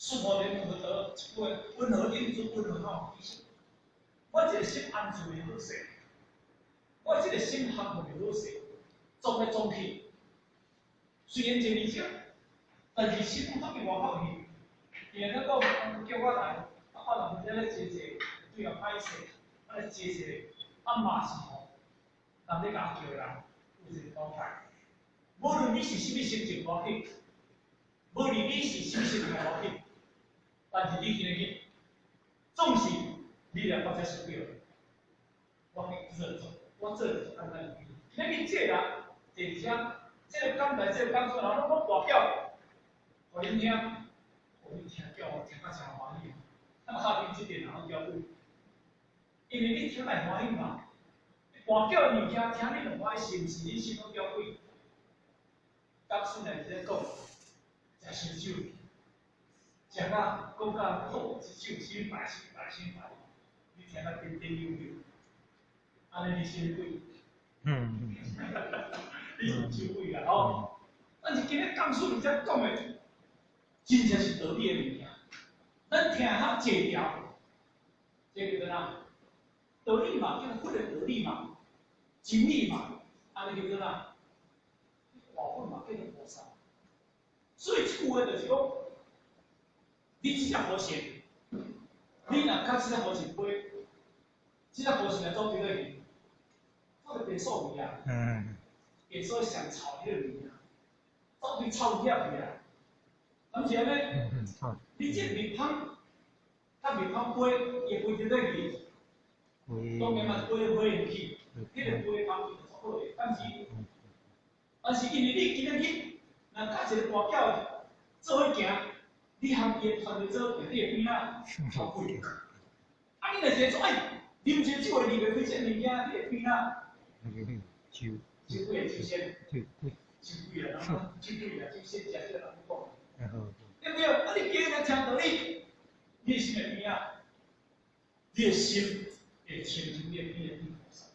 舒服连福德，一句温和应做温和好脾气。我一个心安住的好势，我这个心幸福的好势，总来总去。虽然这理想，但是心不比外口去。因为那个叫我来，我人在咧坐坐，对啊歹势，咧坐坐，嘛是吼，人咧甲叫人有一个讲法。无论你是甚物心情无紧，无论你是甚物心情无紧，但是你今日总是你俩我才是对的。我做做，我做就简单。今日这人坐车，这个刚来这个工作，然后我大叫，互恁听，互恁听叫我听甲真欢喜。那下边这点人叫对，因为你听来欢喜嘛。大叫物件听你就欢喜，是毋是？你心中叫对。当时呢，在讲，食烧酒，食啊讲甲好，一手心白心白心白，你听甲颠颠扭扭，安尼你心鬼。你是酒鬼啦吼。但是今日讲述你才讲的，真正是道理的物件。咱听较济条，这个叫啥？道理嘛，叫做道理嘛，真理嘛，安尼叫做啥？话本嘛，叫做菩萨。所以这句话就是讲，你只只好信，你若较只只好信杯，只只好信来做对对面，我就变数味啊。变数上炒迄个面啊，做对炒遐去啊。而且呢，你这面汤，甲面汤杯，伊杯对对面，当然嘛杯入去，迄个杯汤就足好诶。但是因为你今日若甲一个大囝做伙行，你含伊个团队做伙行，你会变哪？超贵。啊，你若是做啉烧酒诶，你袂开这物件，你会变哪？酒贵酒仙，酒贵啊，酒贵啊，酒仙食这人讲。对不对？啊，你今日来听道理，你心会变啊？你的心会清净，你会变菩萨。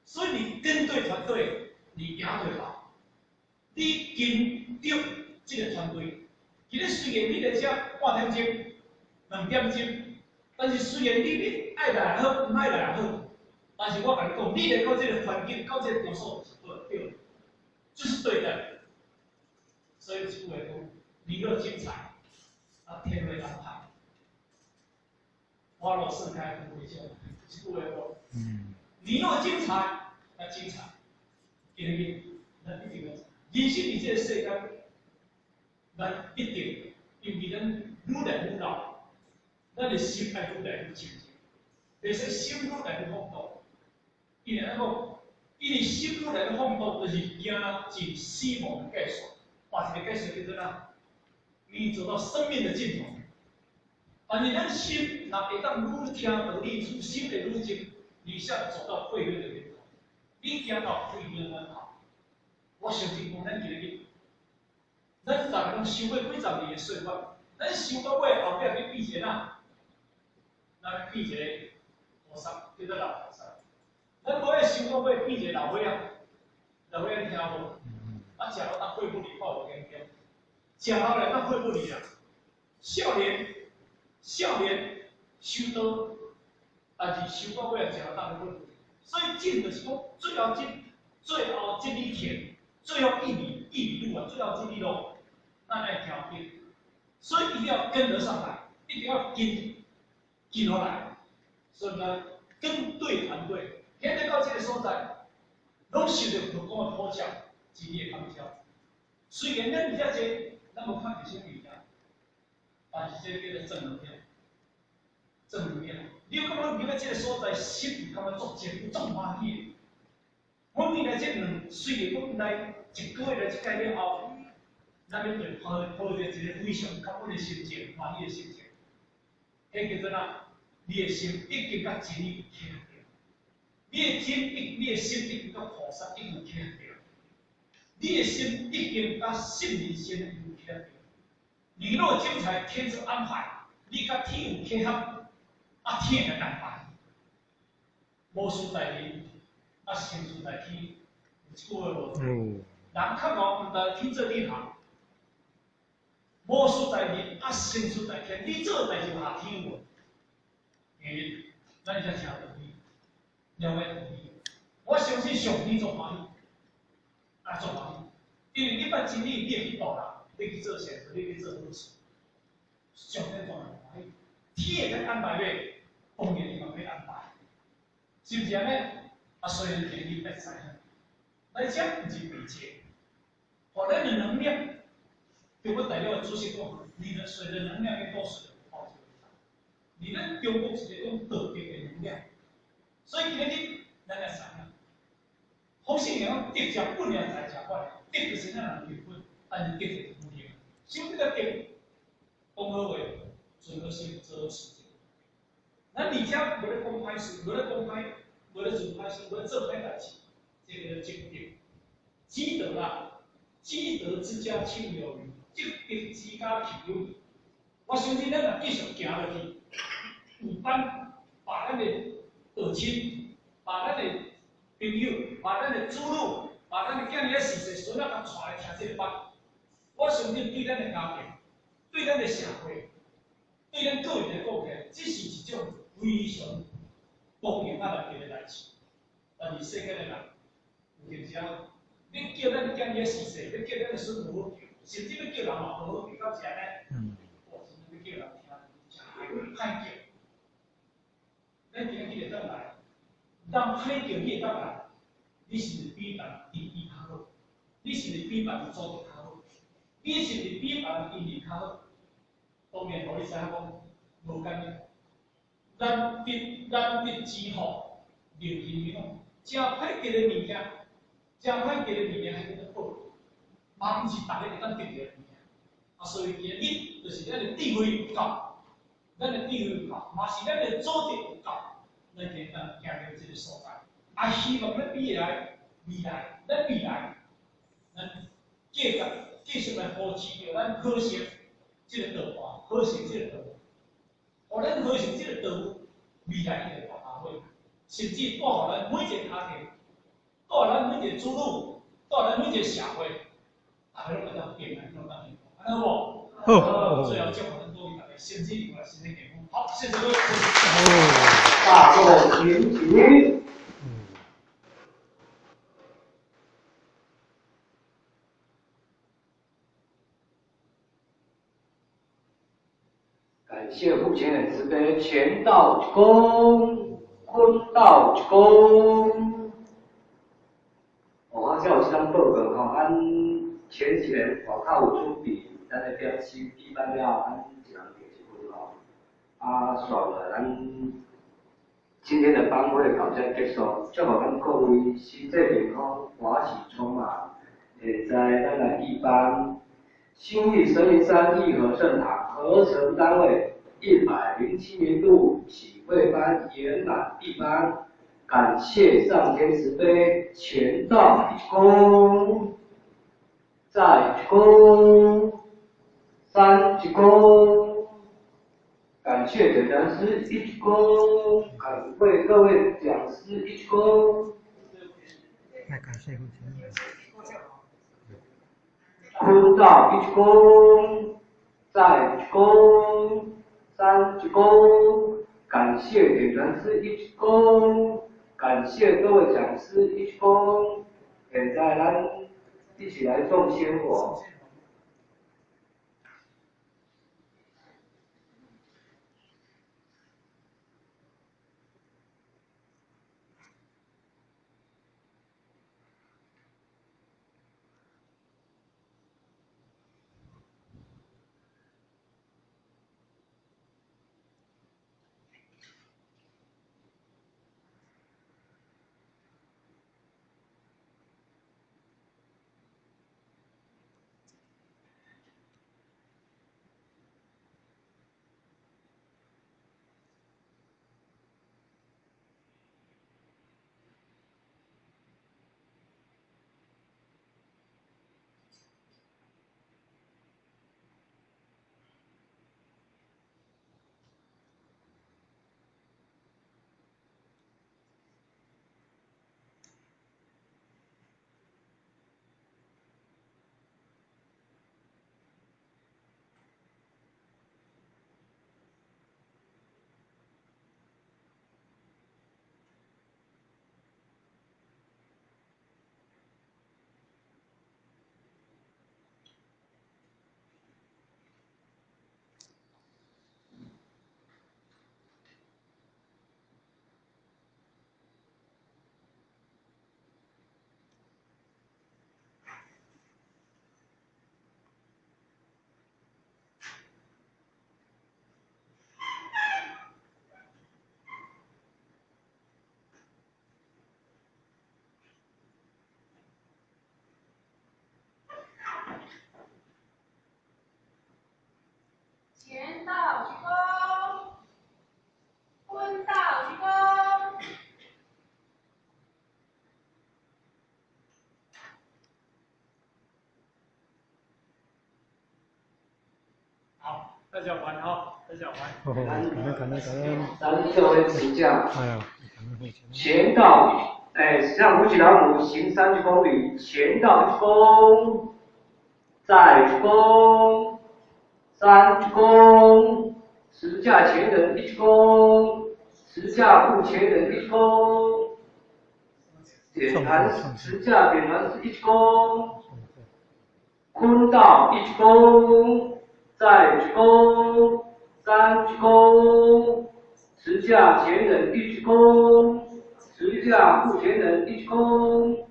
所以你跟对团队，你赢对好。你跟着这个团队，今日虽然你在遮半点钟、2点钟，但是虽然你爱来也好，唔爱来也好，但是我甲你讲，你来到这个环境，到这个场所是对的，就是对的。所以这句话讲，你若精彩，啊，天会安排，花落盛开不会笑。这句话讲，你若精彩，啊精彩，今日咱一定要。人生伫这个世间，咱一定，因为咱愈来愈老，咱的心爱愈来愈清净，袂使心愈来愈放荡。因为安讲，因为心愈来愈放荡，就是惊进死亡的界数。把这个界数叫做啥？你走到生命的尽头。但是咱心若会当愈听道理，心会愈静，你才走到慧命的源头。你行到慧命门口。我相信讲，咱今日，咱逐个拢修过几十年的岁月，咱修到尾后壁去变一个哪？咱变一个菩萨，叫做老菩萨。咱无爱修到尾变一个老伙仔，老伙仔你听无？啊，食到当肺不离，我有经验。食到来当肺不离啊！少年修道，但是修到尾食到当肺不离。所以进就是讲，最后这一天。最后一里路啊，最后这里路，咱爱调跟，所以一定要跟得上来，一定要跟落来。所以呢，跟对团队，现在到这个所在，拢受到佛光的普照，激烈康照。虽然咱比较济，咱无看这些物件，但是这叫做正能量。正能量，你有感觉入到这个所在，心感觉足真足欢喜。我们来这虽然我们来1个月来这届了后，咱们就抱着一个非常感恩的心情、欢喜的心情。迄叫做哪？你的心已经甲真理契合着，你的心已经甲菩萨已经契合着，你的心已经甲圣人先已经契合着。你若精彩，天之安排，你甲天有契合，啊天会安排，无事代人。啊，成事在天，有一句话无？人较戆，毋但天做你行，无事在人，啊成事在天。你做代志下天有无？咱才听道理，了解道理。我相信上帝做欢喜，做欢喜。因为你捌真理，你会去度人，你去做善事，你去做好事，上帝做欢喜。天会去安排你，当然伊嘛会安排，是不是安尼？所以天你别知影，咱这不是媒介，互咱的能量。就我大了主席讲，你的水的能量跟多水的泡就一样。你的中国是一种特别的能量，所以今日咱来想啊，好信仰得着本来才食惯，得就是咱人结婚，但是得就是不一样。想这个得，讲好话，做好事，做好事情。咱而且无咧讲歹事，无咧讲歹，无咧做歹事，无咧做歹代志，这个积德，积德啦，积德之家亲友谊。积德之家亲友谊，我相信咱若继续行落去，有班把咱的父亲、把咱的朋友、把咱的子女、把咱的囝儿仔逝世孙仔甲带来听这个班，我相信对咱的家庭、对咱的社会、对咱个人的贡献，这是一种非常公平啊来的代志。但是世间的人，有阵时啊，你叫咱的囝儿仔逝世，你叫咱的孙女。甚至要叫人嘛，好好比较是安尼。哇，甚至要叫人听，歹叫。咱今日就倒来，人歹叫你会倒来，你是毋是比别人地位较好？你是毋是比别人做得较好？你是毋是比别人经历较好？当然，互你知影讲，无干的。咱得之后，良心面讲，真歹叫的物件，真歹叫的物件还叫做好。嘛，毋是逐个会当得着的物件。所以今日就是咱的智慧有够，咱的智慧有够，嘛是咱的祖德有够，咱今日行到这个所在。希望咱未来，咱继续来保持着咱好行这个道法，好行这个道，互咱好行这个道，未来一定会大发挥，甚至带互咱每一个家庭，带互咱每一个子女，带互咱每一个社会，大家拢会当平安，拢当幸福，安尼好无？好，最后祝福咱各位大家身体愉快，身体健康。好，谢谢各位。大众群起。感谢父亲的慈悲，前道一公，坤道一公。我叫有这张报告吼，咱前几年外口有准备，咱的表示举办了，咱一人给一份吼。算了，咱今天的班会到这结束，祝福咱各位身体健康，欢喜充满。现在咱来一班。新义神灵山义和圣堂合成单位107年度启会班延揽一班，感谢上天慈悲，前道一公，再一公，三一公，感谢点讲师一公，感谢各位讲师一公。那感谢父亲。坤道一公，再一公，三一公，感谢点传师一公，感谢各位讲师一公。现在咱一起来种鲜火。大家玩哈，大家玩。哦，可能，咱各位持驾，哎呀，可能会前到，实际上5级朗姆行30公里，前到1公，再1公，3公，持驾前人1公，持驾部前人1公，点弹持驾点弹是1公，坤道1公，再1公，3公，持驾前人1公，持驾部前人1公，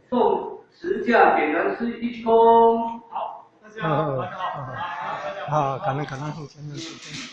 送持驾点燃师1公。好，大家玩好，大家玩。可能后前面是。